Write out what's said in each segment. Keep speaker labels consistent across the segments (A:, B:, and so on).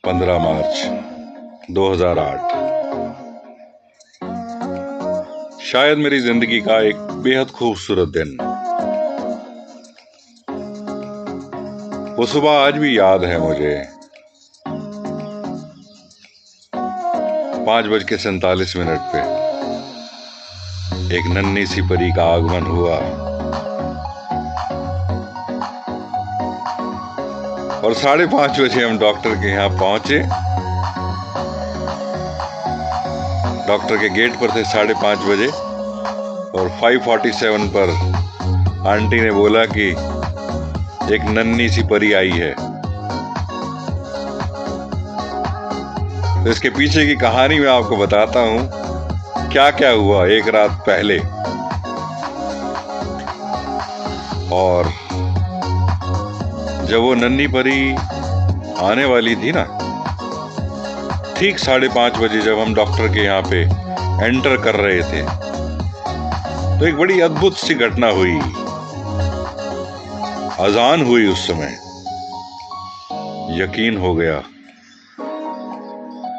A: 15 मार्च 2008 शायद मेरी जिंदगी का एक बेहद खूबसूरत दिन। वो सुबह आज भी याद है मुझे। 5:47 पे एक नन्ही सी परी का आगमन हुआ और 5:30 हम डॉक्टर के यहाँ पहुंचे। डॉक्टर के गेट पर थे 5:30 और 5:47 पर आंटी ने बोला कि एक नन्ही सी परी आई है। तो इसके पीछे की कहानी मैं आपको बताता हूं, क्या क्या हुआ एक रात पहले। और जब वो नन्ही परी आने वाली थी ना, ठीक 5:30 जब हम डॉक्टर के यहाँ पे एंटर कर रहे थे, तो एक बड़ी अद्भुत सी घटना हुई। अजान हुई उस समय। यकीन हो गया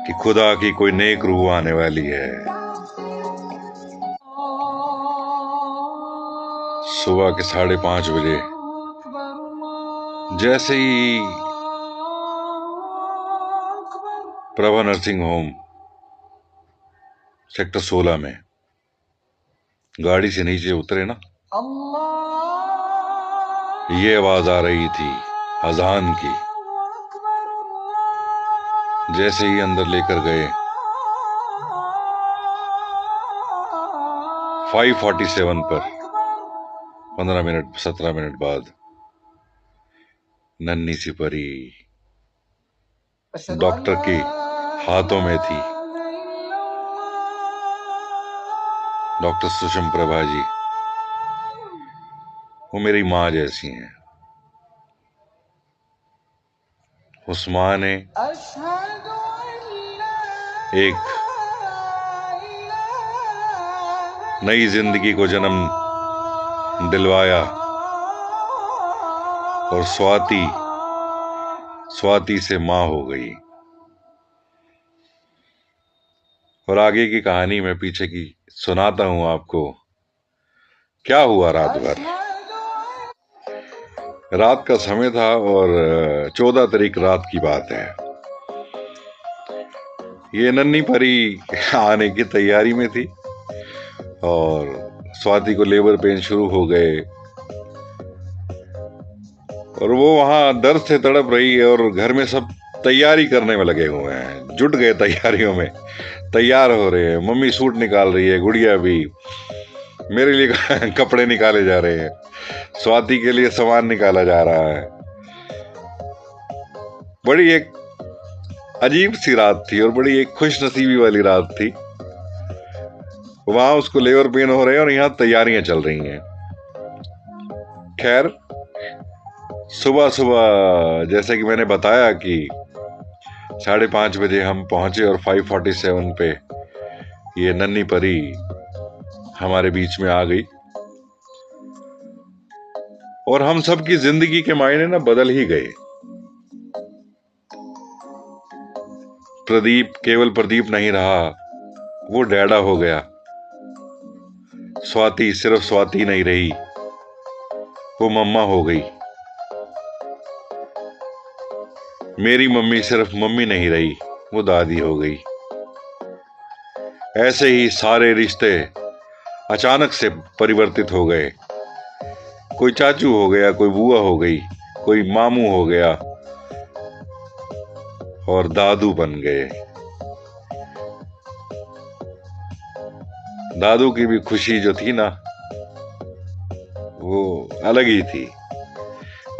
A: कि खुदा की कोई नेक रूह आने वाली है। सुबह के 5:30 जैसे ही प्रभा नर्सिंग होम सेक्टर 16 में गाड़ी से नीचे उतरे ना, ये आवाज आ रही थी अजान की। जैसे ही अंदर लेकर गए, 5:47 पर 17 मिनट बाद नन्ही सी परी डॉक्टर के हाथों में थी। डॉक्टर सुषम प्रभा जी, वो मेरी माँ जैसी हैं। उस माँ ने एक नई जिंदगी को जन्म दिलवाया और स्वाति से माँ हो गई। और आगे की कहानी मैं पीछे की सुनाता हूं आपको। क्या हुआ रात भर। रात का समय था और 14 तारीख रात की बात है। ये नन्ही परी आने की तैयारी में थी और स्वाति को लेबर पेन शुरू हो गए और वो वहां दर्द से तड़प रही है और घर में सब तैयारी करने में लगे हुए हैं, जुट गए तैयारियों में, तैयार हो रहे हैं। मम्मी सूट निकाल रही है, गुड़िया भी, मेरे लिए कपड़े निकाले जा रहे हैं, स्वाति के लिए सामान निकाला जा रहा है। बड़ी एक अजीब सी रात थी और बड़ी एक खुश नसीबी वाली रात थी। वहां उसको लेबर पेन हो रहे हैं और यहाँ तैयारियां चल रही हैं। खैर, सुबह सुबह जैसे कि मैंने बताया कि 5:30 हम पहुंचे और 5:47 पे ये नन्ही परी हमारे बीच में आ गई और हम सब की जिंदगी के मायने ना बदल ही गए। प्रदीप केवल प्रदीप नहीं रहा, वो डैडा हो गया। स्वाति सिर्फ स्वाति नहीं रही, वो मम्मा हो गई। मेरी मम्मी सिर्फ मम्मी नहीं रही, वो दादी हो गई। ऐसे ही सारे रिश्ते अचानक से परिवर्तित हो गए। कोई चाचू हो गया, कोई बुआ हो गई, कोई मामू हो गया और दादू बन गए। दादू की भी खुशी जो थी ना, वो अलग ही थी।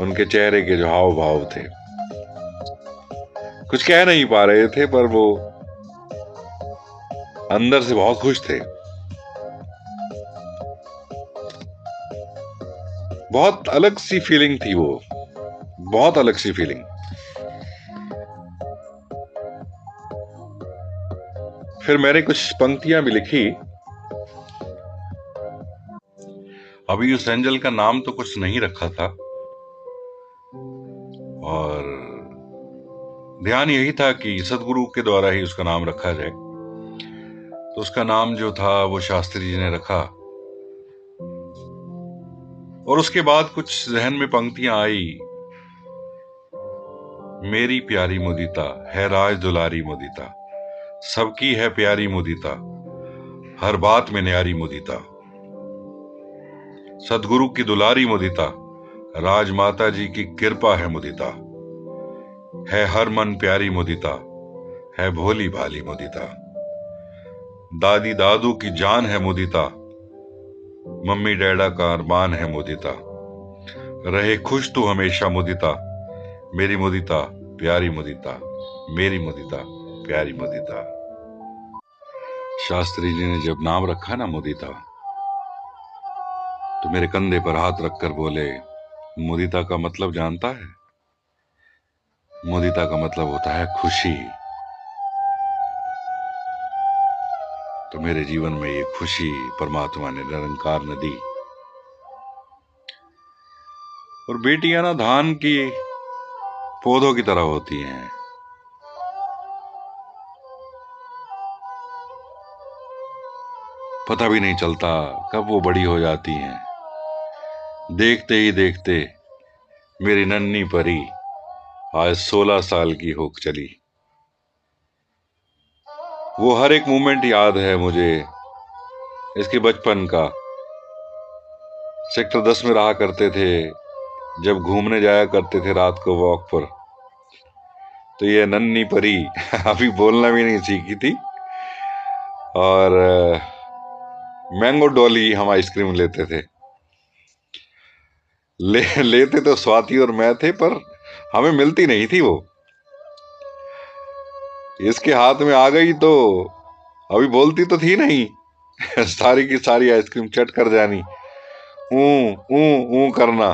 A: उनके चेहरे के जो हाव भाव थे, कुछ कह नहीं पा रहे थे, पर वो अंदर से बहुत खुश थे। बहुत अलग सी फीलिंग थी वो, बहुत अलग सी फीलिंग। फिर मैंने कुछ पंक्तियां भी लिखी। अभी उस एंजल का नाम तो कुछ नहीं रखा था और ध्यान यही था कि सदगुरु के द्वारा ही उसका नाम रखा जाए। तो उसका नाम जो था वो शास्त्री जी ने रखा। और उसके बाद कुछ जहन में पंक्तियां आई, मेरी प्यारी मुदिता है राज दुलारी मुदिता, सबकी है प्यारी मुदिता, हर बात में न्यारी मुदिता, सदगुरु की दुलारी मुदिता, राजमाता जी की कृपा है मुदिता, है हर मन प्यारी मुदिता, है भोली भाली मुदिता, दादी दादू की जान है मुदिता, मम्मी डैडा का अरमान है मुदिता, रहे खुश तू हमेशा मुदिता, मेरी मुदिता प्यारी मुदिता, मेरी मुदिता प्यारी मुदिता। शास्त्री जी ने जब नाम रखा ना मुदिता, तो मेरे कंधे पर हाथ रखकर बोले, मुदिता का मतलब जानता है? मुदिता का मतलब होता है खुशी। तो मेरे जीवन में ये खुशी परमात्मा ने निरंकार ने दी। और बेटियां ना धान की पौधों की तरह होती हैं, पता भी नहीं चलता कब वो बड़ी हो जाती हैं। देखते ही देखते मेरी नन्ही परी आज 16 साल की हो चली। वो हर एक मोमेंट याद है मुझे इसके बचपन का। सेक्टर 10 में रहा करते थे, जब घूमने जाया करते थे रात को वॉक पर, तो ये नन्ही परी अभी बोलना भी नहीं सीखी थी। और मैंगो डॉली हम आइसक्रीम लेते थे, लेते तो स्वाति और मैं थे, पर हमें मिलती नहीं थी वो। इसके हाथ में आ गई तो अभी बोलती तो थी नहीं सारी की सारी आइसक्रीम चट कर जानी, ऊ करना,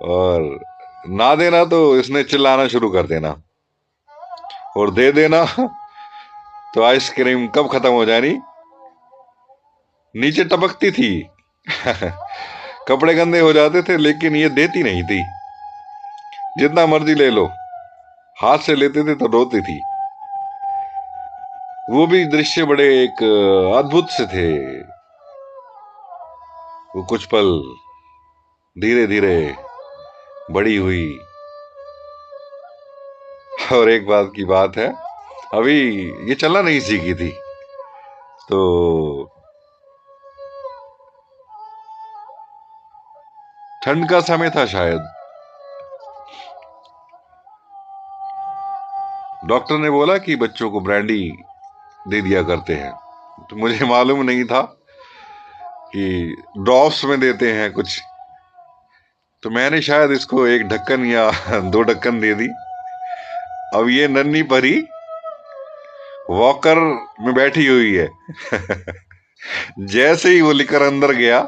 A: और ना देना तो इसने चिल्लाना शुरू कर देना, और दे देना तो आइसक्रीम कब खत्म हो जानी नीचे टपकती थी कपड़े गंदे हो जाते थे, लेकिन ये देती नहीं थी। जितना मर्जी ले लो, हाथ से लेते थे तो रोती थी। वो भी दृश्य बड़े एक अद्भुत से थे। वो कुछ पल धीरे धीरे बड़ी हुई। और एक बात की बात है, अभी ये चलना नहीं सीखी थी, तो ठंड का समय था शायद। डॉक्टर ने बोला कि बच्चों को ब्रांडी दे दिया करते हैं, तो मुझे मालूम नहीं था कि ड्रॉप्स में देते हैं कुछ। तो मैंने शायद इसको एक ढक्कन या 2 ढक्कन दे दी। अब ये नन्ही परी वॉकर में बैठी हुई है जैसे ही वो लेकर अंदर गया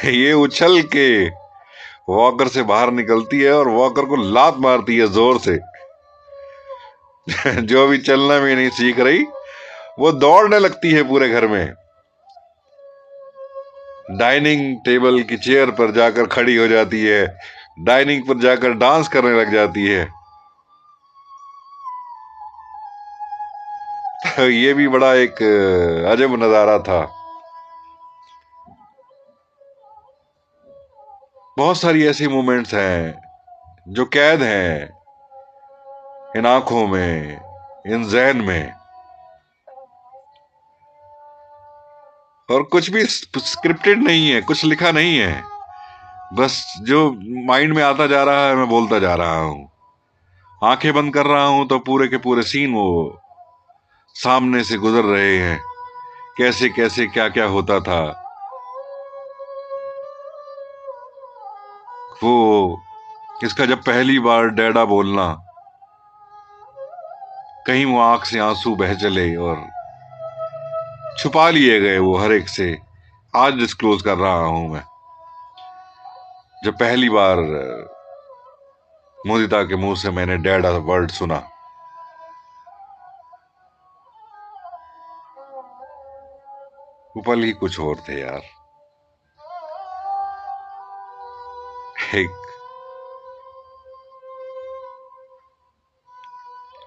A: ये उछल के वॉकर से बाहर निकलती है और वॉकर को लात मारती है जोर से जो अभी चलना भी नहीं सीख रही, वो दौड़ने लगती है पूरे घर में, डाइनिंग टेबल की चेयर पर जाकर खड़ी हो जाती है, डाइनिंग पर जाकर डांस करने लग जाती है। तो ये भी बड़ा एक अजब नजारा था। बहुत सारी ऐसी मोमेंट्स हैं जो कैद हैं इन आंखों में, इन जहन में, और कुछ भी स्क्रिप्टेड नहीं है, कुछ लिखा नहीं है, बस जो माइंड में आता जा रहा है मैं बोलता जा रहा हूं। आंखें बंद कर रहा हूं तो पूरे के पूरे सीन वो सामने से गुजर रहे हैं, कैसे कैसे क्या क्या होता था। वो इसका जब पहली बार डैडा बोलना, कहीं वो आंख से आंसू बह चले और छुपा लिए गए वो हर एक से। आज डिस्क्लोज कर रहा हूं मैं, जब पहली बार मुदिता के मुंह से मैंने डैडा वर्ड सुना, वो पल ही कुछ और थे यार। एक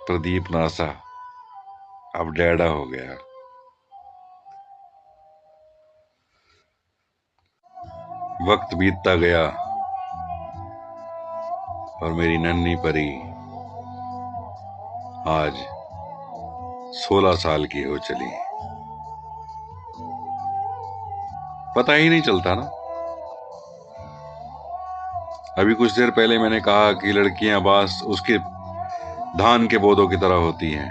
A: प्रदीप नासा अब डैडा हो गया। वक्त बीतता गया और मेरी नन्ही परी आज 16 साल की हो चली। पता ही नहीं चलता ना। अभी कुछ देर पहले मैंने कहा कि लड़कियां बास उसके धान के पौधों की तरह होती हैं,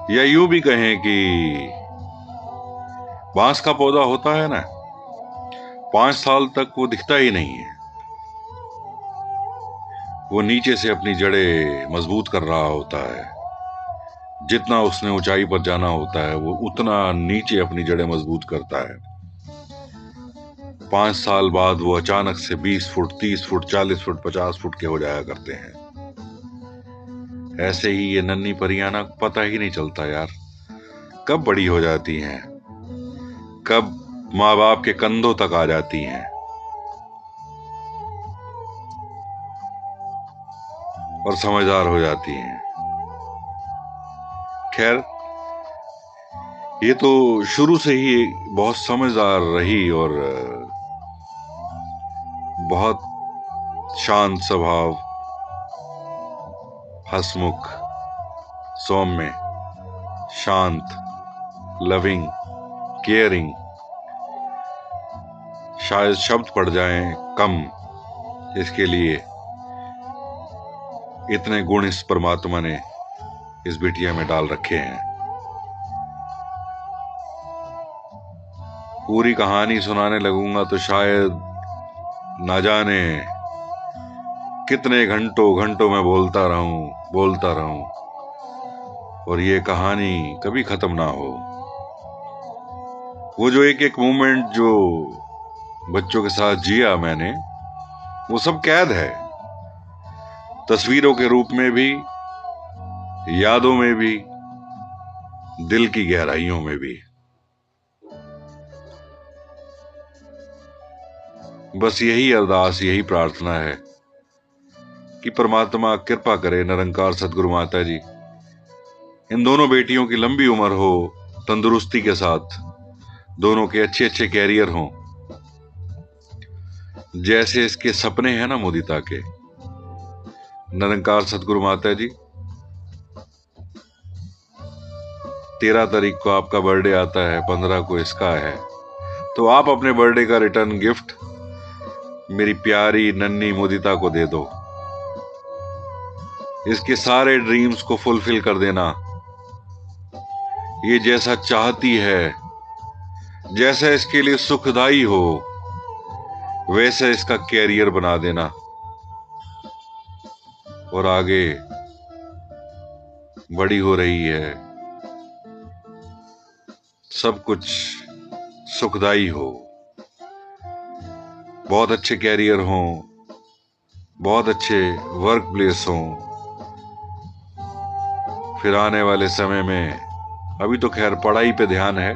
A: या यूं भी कहें कि बांस का पौधा होता है ना, 5 साल तक वो दिखता ही नहीं है। वो नीचे से अपनी जड़ें मजबूत कर रहा होता है। जितना उसने ऊंचाई पर जाना होता है वो उतना नीचे अपनी जड़ें मजबूत करता है। 5 साल बाद वो अचानक से 20 फुट, 30 फुट, 40 फुट, 50 फुट के हो जाया करते हैं। ऐसे ही ये नन्ही परियां ना, पता ही नहीं चलता यार कब बड़ी हो जाती हैं, कब माँ बाप के कंधों तक आ जाती हैं और समझदार हो जाती हैं। खैर, ये तो शुरू से ही बहुत समझदार रही और बहुत शांत स्वभाव, हंसमुख, सौम्य, शांत, लविंग, केयरिंग। शायद शब्द पड़ जाएं कम इसके लिए, इतने गुण इस परमात्मा ने इस बिटिया में डाल रखे हैं। पूरी कहानी सुनाने लगूंगा तो शायद ना जाने कितने घंटों घंटों में बोलता रहूं और ये कहानी कभी खत्म ना हो। वो जो एक एक मोमेंट जो बच्चों के साथ जिया मैंने, वो सब कैद है, तस्वीरों के रूप में भी, यादों में भी, दिल की गहराइयों में भी। बस यही अरदास, यही प्रार्थना है कि परमात्मा कृपा करे, निरंकार सदगुरु माता जी इन दोनों बेटियों की लंबी उम्र हो, तंदुरुस्ती के साथ, दोनों के अच्छे अच्छे कैरियर हों, जैसे इसके सपने हैं ना मुदिता के। निरंकार सदगुरु माता जी, 13 तारीख को आपका बर्थडे आता है, 15 को इसका है, तो आप अपने बर्थडे का रिटर्न गिफ्ट मेरी प्यारी नन्ही मुदिता को दे दो। इसके सारे ड्रीम्स को फुलफिल कर देना। ये जैसा चाहती है, जैसा इसके लिए सुखदाई हो, वैसे इसका कैरियर बना देना और आगे बड़ी हो रही है, सब कुछ सुखदाई हो, बहुत अच्छे कैरियर हो, बहुत अच्छे वर्क प्लेस हो। फिर आने वाले समय में, अभी तो खैर पढ़ाई पे ध्यान है,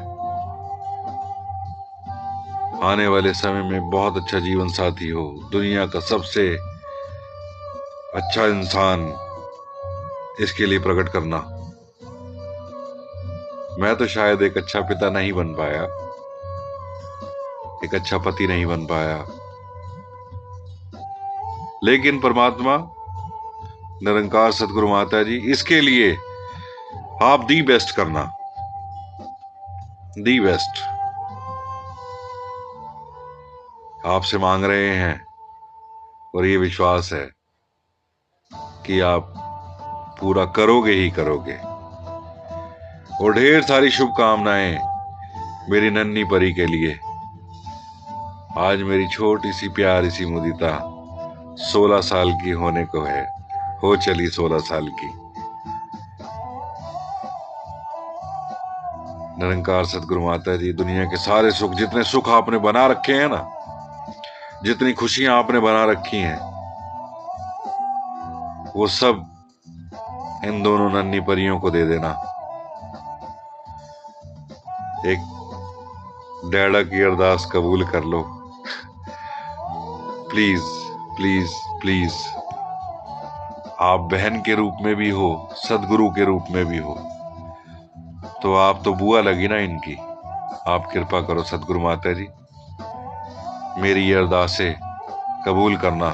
A: आने वाले समय में बहुत अच्छा जीवन साथी हो, दुनिया का सबसे अच्छा इंसान इसके लिए प्रकट करना। मैं तो शायद एक अच्छा पिता नहीं बन पाया, एक अच्छा पति नहीं बन पाया, लेकिन परमात्मा निरंकार सदगुरु माता जी, इसके लिए आप दी बेस्ट करना, दी बेस्ट आपसे मांग रहे हैं और ये विश्वास है कि आप पूरा करोगे ही करोगे। और ढेर सारी शुभकामनाएं मेरी नन्ही परी के लिए। आज मेरी छोटी सी प्यारी सी मुदिता 16 साल की होने को है, हो चली 16 साल की। निरंकार सदगुरु माता जी, दुनिया के सारे सुख, जितने सुख आपने बना रखे हैं ना, जितनी खुशियां आपने बना रखी हैं, वो सब इन दोनों नन्ही परियों को दे देना। एक डैडा की अरदास कबूल कर लो प्लीज, प्लीज, प्लीज। आप बहन के रूप में भी हो, सदगुरु के रूप में भी हो, तो आप तो बुआ लगी ना इनकी। आप कृपा करो सदगुरु माता जी, मेरी ये अरदासें कबूल करना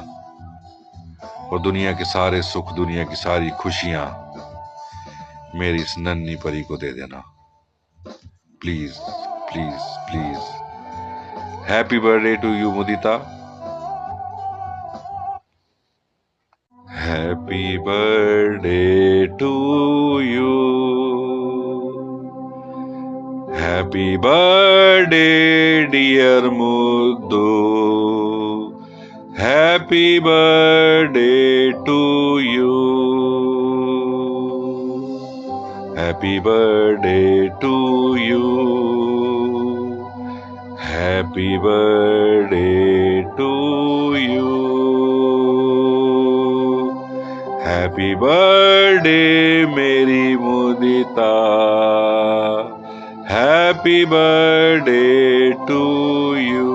A: और दुनिया के सारे सुख, दुनिया की सारी खुशियां मेरी इस नन्ही परी को दे देना। Please please please. Happy birthday to you Mudita. Happy birthday to you. Happy birthday dear Muddu. Happy birthday to you. Happy birthday to you. Happy birthday to you. Happy birthday मेरी Mudita. Happy birthday to you.